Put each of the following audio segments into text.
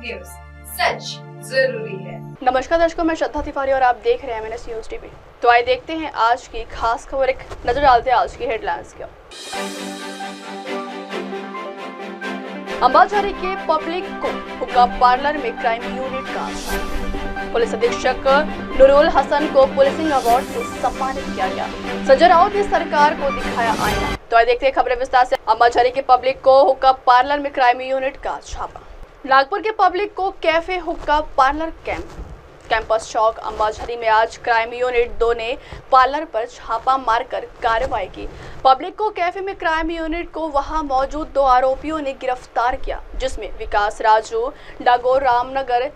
News, सच जरूरी है। नमस्कार दर्शकों, मैं श्रद्धा तिवारी और आप देख रहे हैं MNS न्यूज टीवी। तो आइए देखते हैं आज की खास खबर, एक नजर डालते हैं आज की हेडलाइंस की। अंबाझरी के पब्लिक को हुक्का पार्लर में क्राइम यूनिट का पुलिस अधीक्षक नूरुल हसन को पुलिसिंग अवार्ड से सम्मानित किया गया। संजय राउत ने सरकार को दिखाया आईना। तो आइए देखते हैं खबरें विस्तार से। अंबाझरी के पब्लिक को हुक्का पार्लर में क्राइम यूनिट का छापा। नागपुर के पब्लिक को कैफे हुक्का पार्लर कैंपस चौक अंबाझरी में आज क्राइम यूनिट 2 ने पार्लर पर छापा मारकर कार्रवाई की। पब्लिक को कैफे में क्राइम यूनिट को वहां मौजूद 2 आरोपियों ने गिरफ्तार किया, जिसमें विकास राजू डागोर रामनगर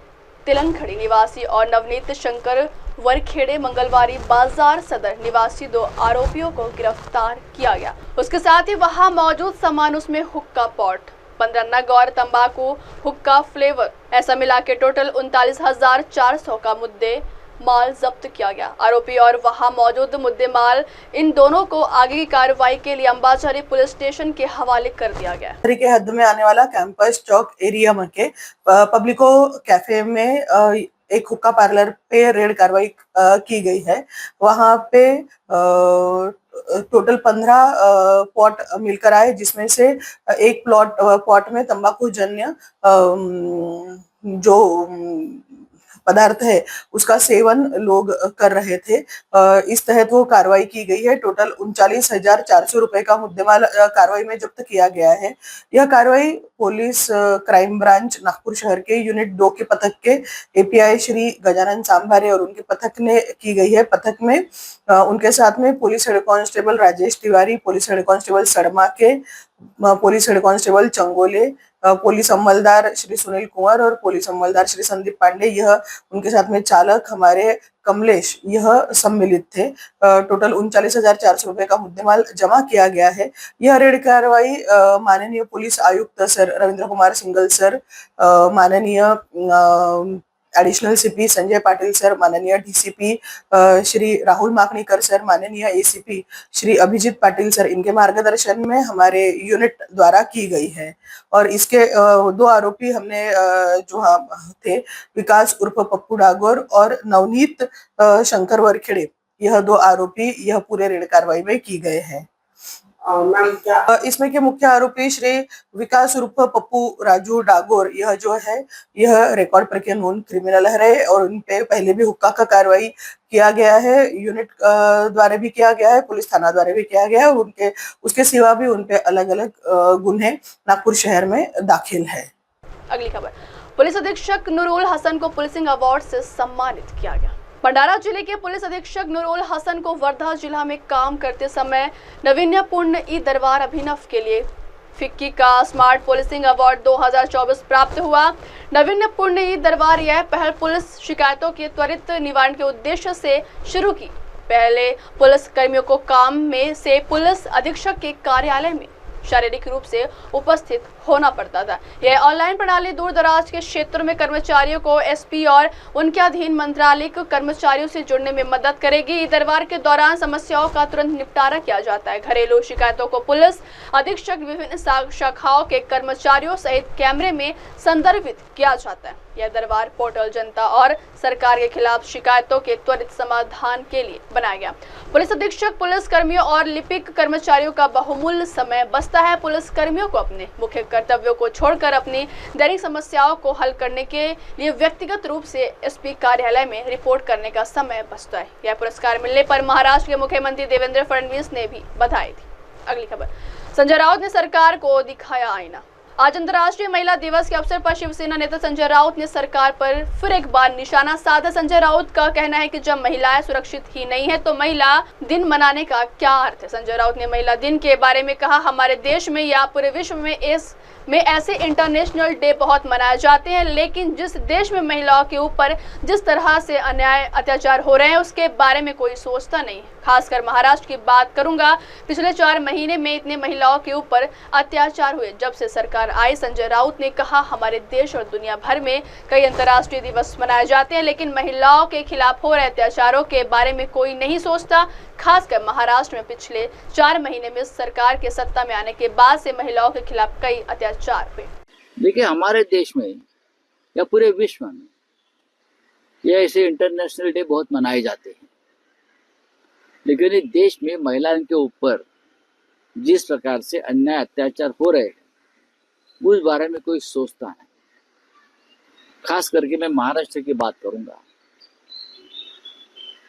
तिलनखड़ी निवासी और नवनीत शंकर वरखेड़े मंगलवारी बाजार सदर निवासी 2 आरोपियों को गिरफ्तार किया गया। उसके साथ ही वहां मौजूद सामान, उसमें हुक्का पॉट, 15 नग और तंबाकू हुक्का फ्लेवर, ऐसा मिला के टोटल 39,400 का मुद्दे माल जब्त किया गया। आरोपी और वहां मौजूद मुद्दे माल इन दोनों को आगे की कार्रवाई के लिए अंबाझरी पुलिस स्टेशन के हवाले कर दिया गया। के हद में आने वाला कैंपस चौक एरिया में के पब्लिको कैफे में एक हुक्का पार्लर पे रेड कार्रवाई की गई है। वहां पे टोटल 15 पॉट मिलकर आए, जिसमें से एक पॉट में तंबाकू जन्य जो पदार्थ है उसका सेवन लोग कर रहे थे। इस तहत वो कार्रवाई की गई है। टोटल 39,400 रुपए का मुद्देमाल कार्रवाई में जब्त किया गया है। यह कार्रवाई पुलिस क्राइम ब्रांच नागपुर शहर के यूनिट 2 के पथक के API श्री गजानन सांभारे और उनके पथक ने की गई है। पथक में उनके साथ में police head constable Rajesh Tiwari, police head constable सड़मा के, police head constable Changole, police अमलदार श्री सुनील कुंवर और पुलिस अमलदार श्री संदीप पांडे, यह उनके साथ में चालक हमारे कमलेश, यह सम्मिलित थे। टोटल 39,400 रुपए का मुद्देमाल जमा किया गया है। यह रेड कार्रवाई माननीय पुलिस आयुक्त सर रविंद्र कुमार सिंगल सर, माननीय additional CP Sanjay Patil sir, माननीय DCP श्री राहुल माकनीकर सर, माननीय ACP श्री अभिजीत पाटिल सर, इनके मार्गदर्शन में हमारे यूनिट द्वारा की गई है। और इसके 2 आरोपी हमने जो थे, विकास उर्फ पप्पू डागोर और नवनीत शंकर वरखेड़े, यह 2 आरोपी यह पूरे रेड कार्रवाई में की गए हैं। इसमें के मुख्य आरोपी श्री विकास उर्फ पप्पू राजू डागोर, यह जो है यह रिकॉर्ड प्रक्रिया नॉन क्रिमिनल है और उन पे पहले भी हुक्का का कार्रवाई किया गया है। यूनिट द्वारा भी किया गया है, पुलिस थाना द्वारा भी किया गया है। उनके उसके सिवा भी उन पे अलग अलग गुन्हे नागपुर शहर में दाखिल है। अगली खबर, पुलिस अधीक्षक नूरुल हसन को पुलिसिंग अवार्ड से सम्मानित किया गया। भंडारा जिले के पुलिस अधीक्षक नूरुल हसन को वर्धा जिला में काम करते समय नवीन्यपूर्ण ई दरबार अभिनव के लिए फिक्की का स्मार्ट पुलिसिंग अवार्ड 2024 प्राप्त हुआ। नवीन्यपूर्ण ई दरबार यह पहल पुलिस शिकायतों के त्वरित निवारण के उद्देश्य से शुरू की। पहले पुलिस कर्मियों को काम में से पुलिस अधीक्षक के कार्यालय में शारीरिक रूप से उपस्थित होना पड़ता था। यह ऑनलाइन प्रणाली दूर दराज के क्षेत्रों में कर्मचारियों को SP और उनके अधीन मंत्रालयिक कर्मचारियों से जुड़ने में मदद करेगी। दरबार के दौरान समस्याओं का तुरंत निपटारा किया जाता है। घरेलू शिकायतों को पुलिस अधीक्षक विभिन्न शाखाओं के कर्मचारियों सहित कैमरे में संदर्भित किया जाता है। यह दरबार पोर्टल जनता और सरकार के खिलाफ शिकायतों के त्वरित समाधान के लिए बनाया गया। पुलिस अधीक्षक पुलिस कर्मियों और लिपिक कर्मचारियों का बहुमूल्य समय बचता है। पुलिस कर्मियों को अपने मुख्य कर्तव्यों को छोड़कर अपनी दैनिक समस्याओं को हल करने के लिए व्यक्तिगत रूप से SP कार्यालय में रिपोर्ट करने का समय बचता है। यह पुरस्कार मिलने पर महाराष्ट्र के मुख्यमंत्री देवेंद्र फडणवीस ने भी बधाई दी। अगली खबर, संजय राउत ने सरकार को दिखाया आईना। आज अंतर्राष्ट्रीय महिला दिवस के अवसर पर शिवसेना नेता संजय राउत ने सरकार पर फिर एक बार निशाना साधा। संजय राउत का कहना है कि जब महिलाएं सुरक्षित ही नहीं है तो महिला दिन मनाने का क्या अर्थ है। संजय राउत ने महिला दिन के बारे में कहा, हमारे देश में या पूरे विश्व में ऐसे इंटरनेशनल डे बहुत मनाए जाते हैं, लेकिन जिस देश में महिलाओं के ऊपर जिस तरह से अन्याय अत्याचार हो रहे हैं उसके बारे में कोई सोचता नहीं। खासकर महाराष्ट्र की बात करूंगा, पिछले 4 महीने में इतने महिलाओं के ऊपर अत्याचार हुए जब से सरकार आई। संजय राउत ने कहा, हमारे देश और दुनिया भर में कई अंतर्राष्ट्रीय दिवस मनाए जाते हैं, लेकिन महिलाओं के खिलाफ हो रहे अत्याचारों के बारे में कोई नहीं सोचता। खासकर महाराष्ट्र में पिछले 4 महीने में सरकार के सत्ता में आने के बाद से महिलाओं के खिलाफ कई अत्याचार हुए। देखिए, हमारे देश में या पूरे विश्व में ये ऐसे इंटरनेशनल डे बहुत मनाए जाते हैं, लेकिन इस देश में महिलाओं के ऊपर जिस प्रकार से अन्याय अत्याचार हो रहे हैं उस बारे में कोई सोचता नहीं। खास करके मैं महाराष्ट्र की बात करूंगा।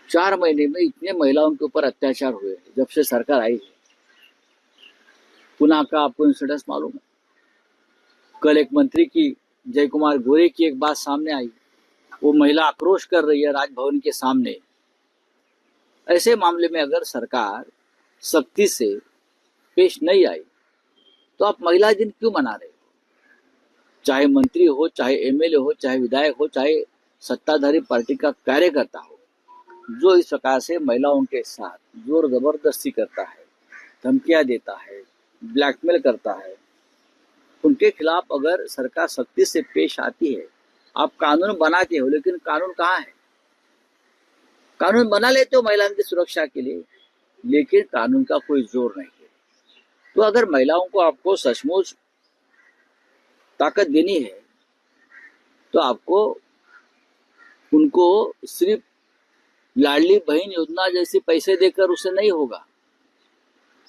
4 महीने में इतने महिलाओं के ऊपर अत्याचार हुए जब से सरकार आई है। पुणे का आपको इंसिडेंस मालूम है। कल एक मंत्री की जय कुमार गोरे की एक बात सामने आई, वो महिला आक्रोश कर रही है राजभवन के सामने। ऐसे मामले में अगर सरकार सख्ती से पेश नहीं आई तो आप महिला दिन क्यों मना रहे हो? चाहे मंत्री हो, चाहे एमएलए हो, चाहे विधायक हो, चाहे सत्ताधारी पार्टी का कार्यकर्ता हो, जो इस प्रकार से महिलाओं के साथ जोर जबरदस्ती करता है, धमकियां देता है, ब्लैकमेल करता है, उनके खिलाफ अगर सरकार सख्ती से पेश आती है। आप कानून बनाते हो, लेकिन कानून कहाँ है? कानून बना लेते हो महिलाओं की सुरक्षा के लिए, लेकिन कानून का कोई जोर नहीं है। तो अगर महिलाओं को आपको सचमुच ताकत देनी है तो आपको उनको सिर्फ लाडली बहन योजना जैसे पैसे देकर उससे नहीं होगा,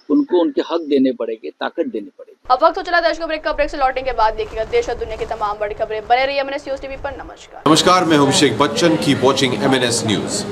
उनको उनके हक देने पड़ेंगे, ताकत देनी पड़ेगी। अब वक्त हो चला दर्शकों ब्रेक का। ब्रेक से लौटने के बाद देखिएगा देश और दुनिया की तमाम बड़ी खबरें। बने रहिए MNS न्यूज टीवी पर। नमस्कार। नमस्कार, मैं हूं Abhishek Bachchan. Keep watching MNS news.